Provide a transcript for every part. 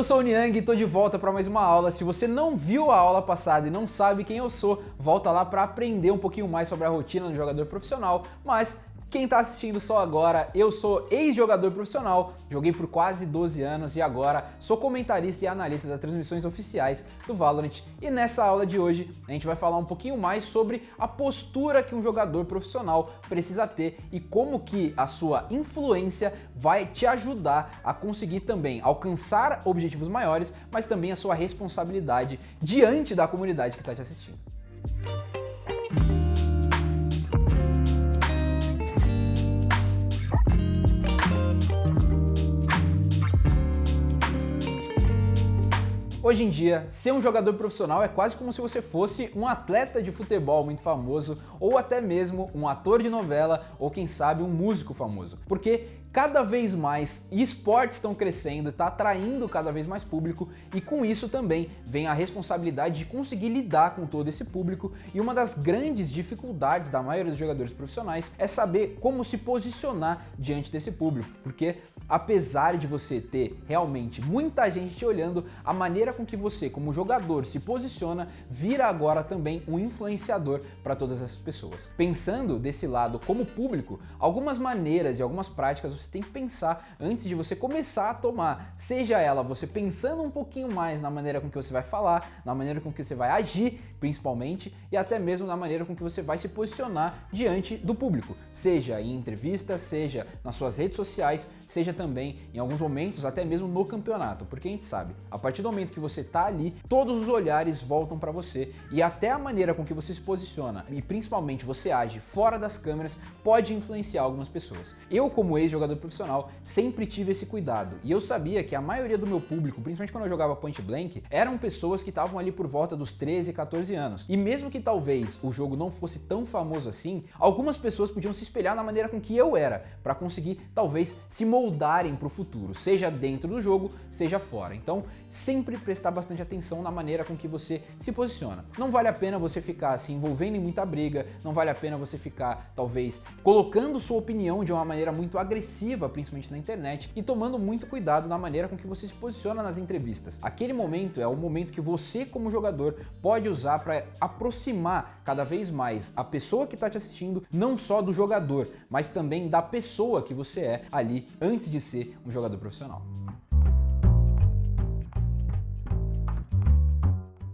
Eu sou o Niang e tô de volta para mais uma aula. Se você não viu a aula passada e não sabe quem eu sou, volta lá para aprender um pouquinho mais sobre a rotina do jogador profissional, mas quem está assistindo só agora, eu sou ex-jogador profissional, joguei por quase 12 anos e agora sou comentarista e analista das transmissões oficiais do Valorant. E nessa aula de hoje a gente vai falar um pouquinho mais sobre a postura que um jogador profissional precisa ter e como que a sua influência vai te ajudar a conseguir também alcançar objetivos maiores, mas também a sua responsabilidade diante da comunidade que está te assistindo. Hoje em dia, ser um jogador profissional é quase como se você fosse um atleta de futebol muito famoso, ou até mesmo um ator de novela, ou quem sabe um músico famoso. Porque cada vez mais esportes estão crescendo, está atraindo cada vez mais público e com isso também vem a responsabilidade de conseguir lidar com todo esse público, e uma das grandes dificuldades da maioria dos jogadores profissionais é saber como se posicionar diante desse público, porque apesar de você ter realmente muita gente te olhando, a maneira com que você, como jogador, se posiciona vira agora também um influenciador para todas essas pessoas. Pensando desse lado como público, algumas maneiras e algumas práticas você tem que pensar antes de você começar a tomar, seja ela você pensando um pouquinho mais na maneira com que você vai falar, na maneira com que você vai agir, principalmente, e até mesmo na maneira com que você vai se posicionar diante do público, seja em entrevistas, seja nas suas redes sociais, seja também em alguns momentos até mesmo no campeonato, porque a gente sabe, a partir do momento que você tá ali, todos os olhares voltam para você e até a maneira com que você se posiciona e principalmente você age fora das câmeras pode influenciar algumas pessoas. Eu, como ex-jogador profissional, sempre tive esse cuidado e eu sabia que a maioria do meu público, principalmente quando eu jogava Point Blank, eram pessoas que estavam ali por volta dos 13, 14 anos. E mesmo que talvez o jogo não fosse tão famoso assim, algumas pessoas podiam se espelhar na maneira com que eu era, para conseguir talvez se moldarem para o futuro, seja dentro do jogo, seja fora. Então, sempre prestar bastante atenção na maneira com que você se posiciona. Não vale a pena você ficar se envolvendo em muita briga, não vale a pena você ficar, talvez, colocando sua opinião de uma maneira muito agressiva, principalmente na internet, e tomando muito cuidado na maneira com que você se posiciona nas entrevistas. Aquele momento é o momento que você, como jogador, pode usar para aproximar cada vez mais a pessoa que está te assistindo, não só do jogador, mas também da pessoa que você é ali antes de ser um jogador profissional.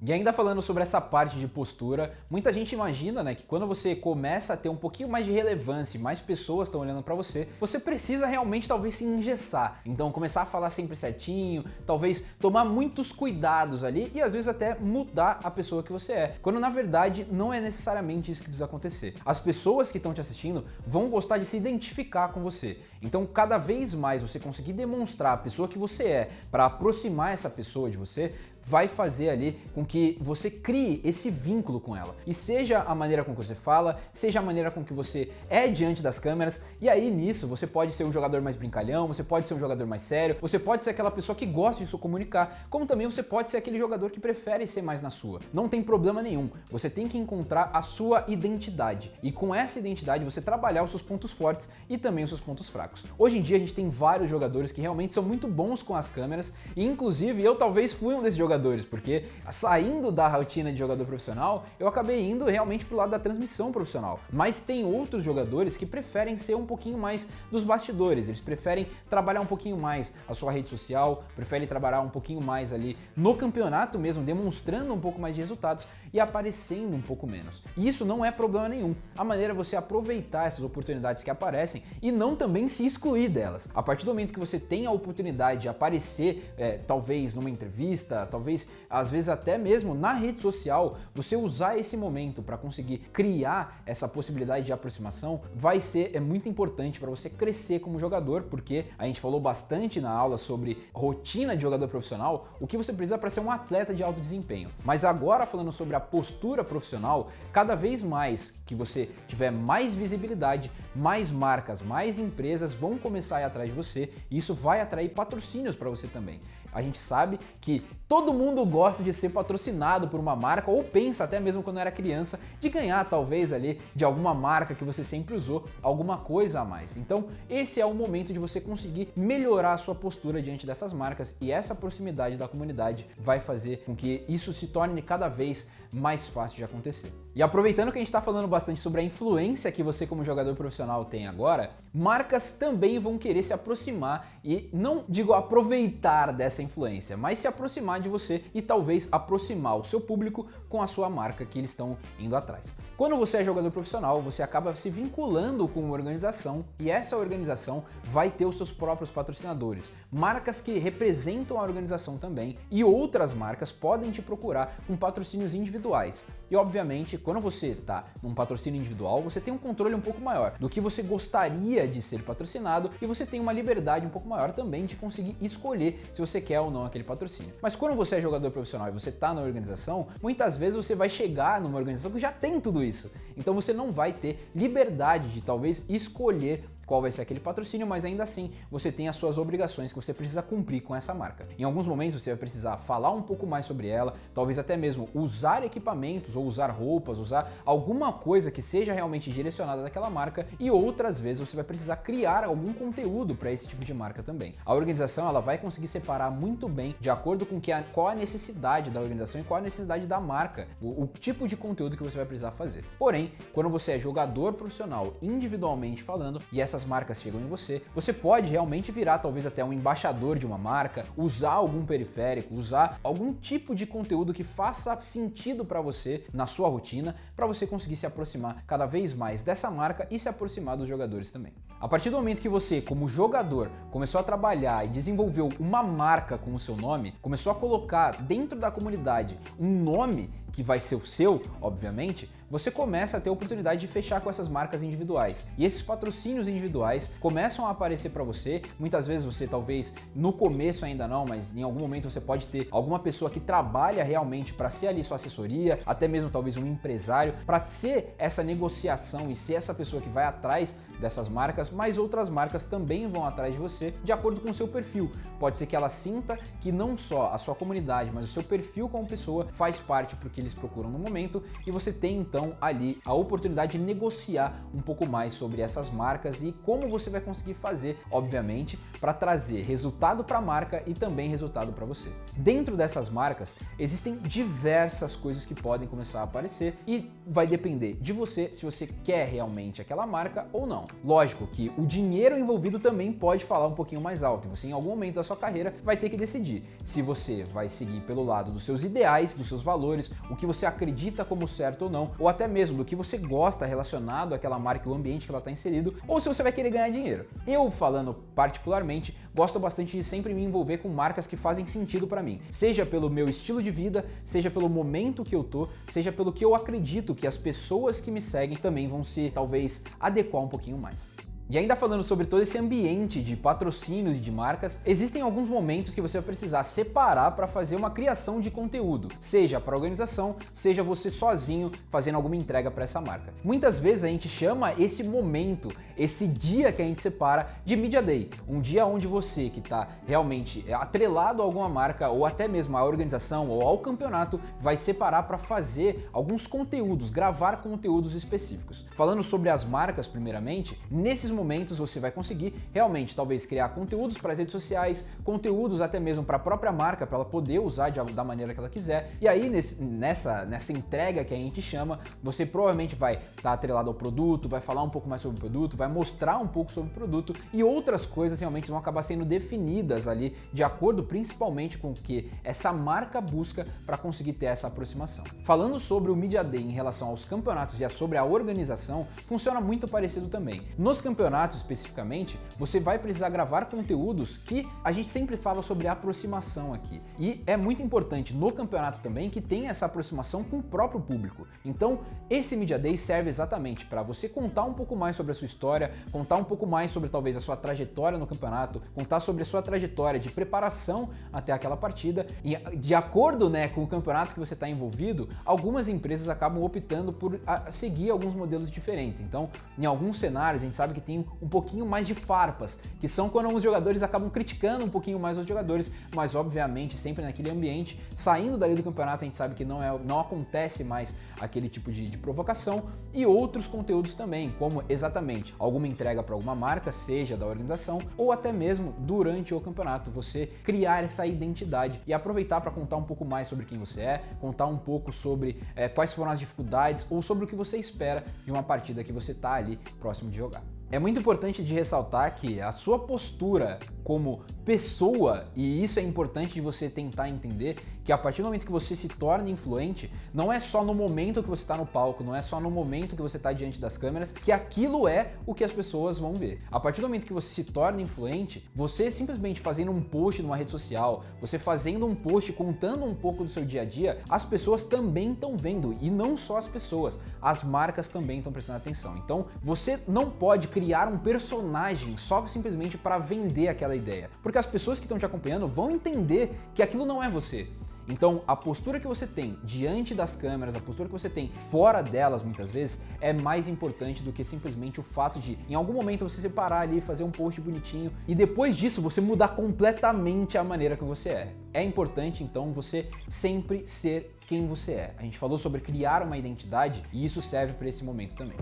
E ainda falando sobre essa parte de postura, muita gente imagina, né, que quando você começa a ter um pouquinho mais de relevância e mais pessoas estão olhando pra você, você precisa realmente talvez se engessar. Então começar a falar sempre certinho, talvez tomar muitos cuidados ali e às vezes até mudar a pessoa que você é. Quando na verdade não é necessariamente isso que precisa acontecer. As pessoas que estão te assistindo vão gostar de se identificar com você. Então cada vez mais você conseguir demonstrar a pessoa que você é para aproximar essa pessoa de você, vai fazer ali com que você crie esse vínculo com ela. E seja a maneira com que você fala, seja a maneira com que você é diante das câmeras, e aí nisso você pode ser um jogador mais brincalhão, você pode ser um jogador mais sério, você pode ser aquela pessoa que gosta de se comunicar, como também você pode ser aquele jogador que prefere ser mais na sua. Não tem problema nenhum, você tem que encontrar a sua identidade, e com essa identidade você trabalhar os seus pontos fortes e também os seus pontos fracos. Hoje em dia a gente tem vários jogadores que realmente são muito bons com as câmeras, e inclusive eu talvez fui um desses jogadores, porque saindo da rotina de jogador profissional, eu acabei indo realmente pro lado da transmissão profissional. Mas tem outros jogadores que preferem ser um pouquinho mais dos bastidores, eles preferem trabalhar um pouquinho mais a sua rede social, preferem trabalhar um pouquinho mais ali no campeonato mesmo, demonstrando um pouco mais de resultados e aparecendo um pouco menos. E isso não é problema nenhum. A maneira é você aproveitar essas oportunidades que aparecem e não também se excluir delas. A partir do momento que você tem a oportunidade de aparecer, talvez numa entrevista, talvez às vezes até mesmo na rede social, você usar esse momento para conseguir criar essa possibilidade de aproximação vai ser muito importante para você crescer como jogador, porque a gente falou bastante na aula sobre rotina de jogador profissional, o que você precisa para ser um atleta de alto desempenho. Mas agora falando sobre a postura profissional, cada vez mais que você tiver mais visibilidade, mais marcas, mais empresas vão começar a ir atrás de você e isso vai atrair patrocínios para você também. A gente sabe que todo mundo gosta de ser patrocinado por uma marca ou pensa até mesmo quando era criança de ganhar talvez ali de alguma marca que você sempre usou alguma coisa a mais. Então esse é o momento de você conseguir melhorar a sua postura diante dessas marcas e essa proximidade da comunidade vai fazer com que isso se torne cada vez mais fácil de acontecer. E aproveitando que a gente está falando bastante sobre a influência que você como jogador profissional tem agora, marcas também vão querer se aproximar e não digo aproveitar dessa influência, mas se aproximar de você e talvez aproximar o seu público com a sua marca que eles estão indo atrás. Quando você é jogador profissional, você acaba se vinculando com uma organização e essa organização vai ter os seus próprios patrocinadores, marcas que representam a organização também e outras marcas podem te procurar com patrocínios individuais. E obviamente, quando você está num patrocínio individual, você tem um controle um pouco maior do que você gostaria de ser patrocinado e você tem uma liberdade um pouco maior também de conseguir escolher se você quer ou não aquele patrocínio. Mas quando você é jogador profissional e você está na organização, muitas vezes você vai chegar numa organização que já tem tudo isso. Então você não vai ter liberdade de talvez escolher qual vai ser aquele patrocínio, mas ainda assim você tem as suas obrigações que você precisa cumprir com essa marca. Em alguns momentos você vai precisar falar um pouco mais sobre ela, talvez até mesmo usar equipamentos ou usar roupas, usar alguma coisa que seja realmente direcionada daquela marca e outras vezes você vai precisar criar algum conteúdo para esse tipo de marca também. A organização ela vai conseguir separar muito bem de acordo com qual a necessidade da organização e qual a necessidade da marca, o tipo de conteúdo que você vai precisar fazer. Porém, quando você é jogador profissional individualmente falando e essas marcas chegam em você, você pode realmente virar talvez até um embaixador de uma marca, usar algum periférico, usar algum tipo de conteúdo que faça sentido para você na sua rotina, para você conseguir se aproximar cada vez mais dessa marca e se aproximar dos jogadores também. A partir do momento que você, como jogador, começou a trabalhar e desenvolveu uma marca com o seu nome, começou a colocar dentro da comunidade um nome que vai ser o seu, obviamente, você começa a ter a oportunidade de fechar com essas marcas individuais. E esses patrocínios individuais começam a aparecer para você. Muitas vezes você talvez no começo ainda não, mas em algum momento você pode ter alguma pessoa que trabalha realmente para ser ali sua assessoria, até mesmo talvez um empresário, para ser essa negociação e ser essa pessoa que vai atrás dessas marcas, mas outras marcas também vão atrás de você de acordo com o seu perfil. Pode ser que ela sinta que não só a sua comunidade, mas o seu perfil como pessoa faz parte pro que eles procuram no momento e você tem então ali a oportunidade de negociar um pouco mais sobre essas marcas e como você vai conseguir fazer, obviamente, para trazer resultado para a marca e também resultado para você. Dentro dessas marcas existem diversas coisas que podem começar a aparecer e vai depender de você se você quer realmente aquela marca ou não. Lógico que o dinheiro envolvido também pode falar um pouquinho mais alto e você em algum momento da sua carreira vai ter que decidir se você vai seguir pelo lado dos seus ideais, dos seus valores, o que você acredita como certo ou não, ou até mesmo do que você gosta relacionado àquela marca e o ambiente que ela está inserido, ou se você vai querer ganhar dinheiro. Eu, falando particularmente, gosto bastante de sempre me envolver com marcas que fazem sentido para mim, seja pelo meu estilo de vida, seja pelo momento que eu tô, seja pelo que eu acredito que as pessoas que me seguem também vão se, talvez, adequar um pouquinho mais. E ainda falando sobre todo esse ambiente de patrocínios e de marcas, existem alguns momentos que você vai precisar separar para fazer uma criação de conteúdo, seja para a organização, seja você sozinho fazendo alguma entrega para essa marca. Muitas vezes a gente chama esse momento, esse dia que a gente separa de Media Day, um dia onde você que está realmente atrelado a alguma marca ou até mesmo à organização ou ao campeonato vai separar para fazer alguns conteúdos, gravar conteúdos específicos. Falando sobre as marcas primeiramente, nesses momentos você vai conseguir realmente talvez criar conteúdos para as redes sociais, conteúdos até mesmo para a própria marca, para ela poder usar da maneira que ela quiser. E aí nessa entrega que a gente chama, você provavelmente vai estar atrelado ao produto, vai falar um pouco mais sobre o produto, vai mostrar um pouco sobre o produto e outras coisas realmente vão acabar sendo definidas ali de acordo principalmente com o que essa marca busca para conseguir ter essa aproximação. Falando sobre o Media Day em relação aos campeonatos e sobre a organização, funciona muito parecido também. Nos campeonatos especificamente, você vai precisar gravar conteúdos que a gente sempre fala sobre aproximação aqui. E é muito importante no campeonato também que tenha essa aproximação com o próprio público. Então, esse Media Day serve exatamente para você contar um pouco mais sobre a sua história, contar um pouco mais sobre talvez a sua trajetória no campeonato, contar sobre a sua trajetória de preparação até aquela partida. E de acordo, com o campeonato que você está envolvido, algumas empresas acabam optando por seguir alguns modelos diferentes. Então, em alguns cenários, a gente sabe que tem também um pouquinho mais de farpas, que são quando os jogadores acabam criticando um pouquinho mais os jogadores, mas obviamente sempre naquele ambiente. Saindo dali do campeonato, a gente sabe que não acontece mais aquele tipo de provocação, e outros conteúdos também, como exatamente alguma entrega para alguma marca, seja da organização ou até mesmo durante o campeonato, você criar essa identidade e aproveitar para contar um pouco mais sobre quem você é, contar um pouco sobre quais foram as dificuldades ou sobre o que você espera de uma partida que você está ali próximo de jogar. É muito importante de ressaltar que a sua postura como pessoa, e isso é importante de você tentar entender, que a partir do momento que você se torna influente, não é só no momento que você está no palco, não é só no momento que você está diante das câmeras, que aquilo é o que as pessoas vão ver. A partir do momento que você se torna influente, você simplesmente fazendo um post numa rede social, você fazendo um post contando um pouco do seu dia a dia, as pessoas também estão vendo, e não só as pessoas, as marcas também estão prestando atenção. Então, você não pode criar um personagem só simplesmente para vender aquela ideia, porque as pessoas que estão te acompanhando vão entender que aquilo não é você. Então, a postura que você tem diante das câmeras, a postura que você tem fora delas, muitas vezes, é mais importante do que simplesmente o fato de, em algum momento, você separar ali, fazer um post bonitinho e depois disso você mudar completamente a maneira que você é. É importante, então, você sempre ser quem você é. A gente falou sobre criar uma identidade e isso serve para esse momento também.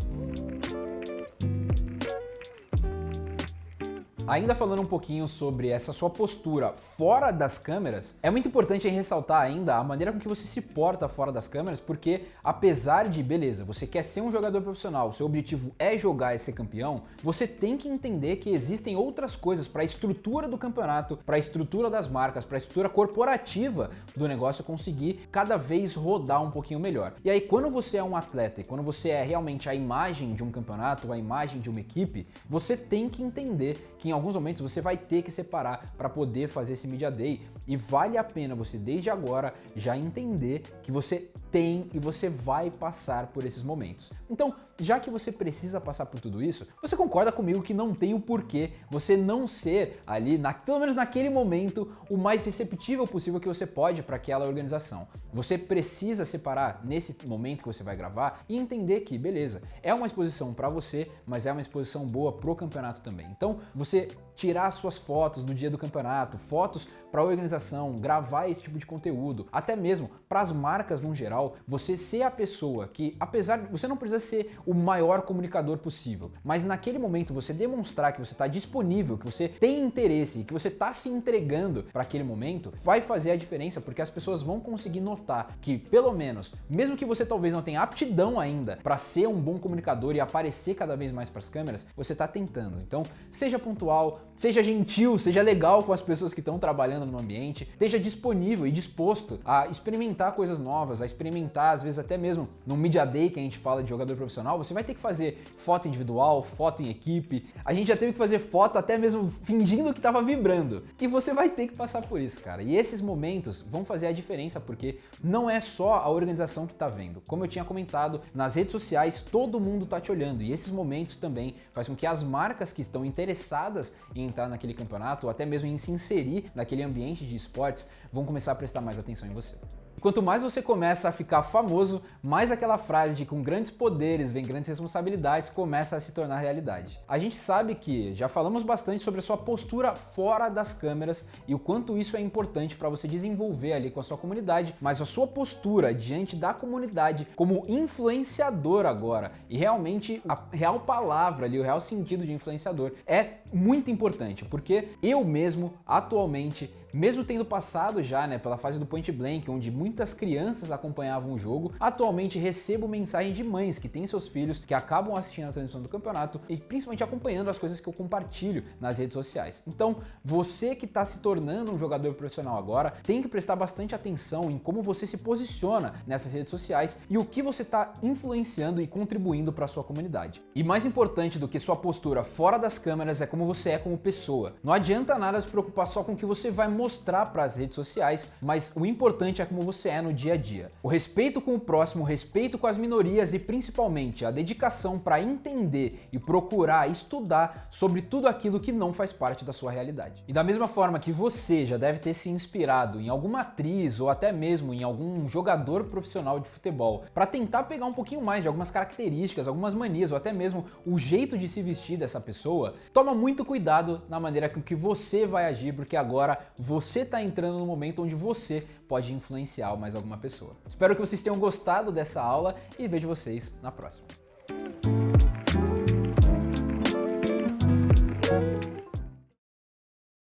Ainda falando um pouquinho sobre essa sua postura fora das câmeras, é muito importante ressaltar ainda a maneira com que você se porta fora das câmeras, porque apesar de, beleza, você quer ser um jogador profissional, seu objetivo é jogar e ser campeão, você tem que entender que existem outras coisas para a estrutura do campeonato, para a estrutura das marcas, para a estrutura corporativa do negócio conseguir cada vez rodar um pouquinho melhor. E aí, quando você é um atleta e quando você é realmente a imagem de um campeonato, a imagem de uma equipe, você tem que entender que em alguns momentos você vai ter que separar para poder fazer esse Media Day, e vale a pena você desde agora já entender que você tem e você vai passar por esses momentos. Então, já que você precisa passar por tudo isso, você concorda comigo que não tem o porquê você não ser ali, pelo menos naquele momento, o mais receptível possível que você pode para aquela organização. Você precisa separar nesse momento que você vai gravar e entender que, beleza, é uma exposição para você, mas é uma exposição boa pro campeonato também. Então, você tirar suas fotos no dia do campeonato, fotos para a organização, gravar esse tipo de conteúdo, até mesmo para as marcas no geral, você ser a pessoa que, apesar de você não precisa ser o maior comunicador possível, mas naquele momento você demonstrar que você está disponível, que você tem interesse, que você está se entregando para aquele momento, vai fazer a diferença, porque as pessoas vão conseguir notar que, pelo menos, mesmo que você talvez não tenha aptidão ainda para ser um bom comunicador e aparecer cada vez mais para as câmeras, você está tentando. Então, seja pontual, seja gentil, seja legal com as pessoas que estão trabalhando no ambiente, esteja disponível e disposto a experimentar coisas novas, a experimentar, às vezes até mesmo no Media Day que a gente fala de jogador profissional, você vai ter que fazer foto individual, foto em equipe, a gente já teve que fazer foto até mesmo fingindo que estava vibrando, e você vai ter que passar por isso, cara. E esses momentos vão fazer a diferença, porque não é só a organização que está vendo. Como eu tinha comentado, nas redes sociais todo mundo está te olhando, e esses momentos também faz com que as marcas que estão interessadas em entrar naquele campeonato, ou até mesmo em se inserir naquele ambiente de esportes, vão começar a prestar mais atenção em você. Quanto mais você começa a ficar famoso, mais aquela frase de com grandes poderes vem grandes responsabilidades começa a se tornar realidade. A gente sabe que já falamos bastante sobre a sua postura fora das câmeras e o quanto isso é importante para você desenvolver ali com a sua comunidade, mas a sua postura diante da comunidade como influenciador agora, e realmente a real palavra ali, o real sentido de influenciador é muito importante, porque eu mesmo atualmente, mesmo tendo passado já pela fase do Point Blank, onde muitas crianças acompanhavam o jogo, atualmente recebo mensagem de mães que têm seus filhos, que acabam assistindo a transmissão do campeonato e principalmente acompanhando as coisas que eu compartilho nas redes sociais. Então, você que está se tornando um jogador profissional agora, tem que prestar bastante atenção em como você se posiciona nessas redes sociais e o que você está influenciando e contribuindo para a sua comunidade. E mais importante do que sua postura fora das câmeras é como você é como pessoa. Não adianta nada se preocupar só com o que você vai mostrar para as redes sociais, mas o importante é como você é no dia a dia. O respeito com o próximo, o respeito com as minorias e principalmente a dedicação para entender e procurar estudar sobre tudo aquilo que não faz parte da sua realidade. E da mesma forma que você já deve ter se inspirado em alguma atriz ou até mesmo em algum jogador profissional de futebol para tentar pegar um pouquinho mais de algumas características, algumas manias ou até mesmo o jeito de se vestir dessa pessoa, toma muito cuidado na maneira com que você vai agir, porque agora você está entrando no momento onde você pode influenciar mais alguma pessoa. Espero que vocês tenham gostado dessa aula e vejo vocês na próxima.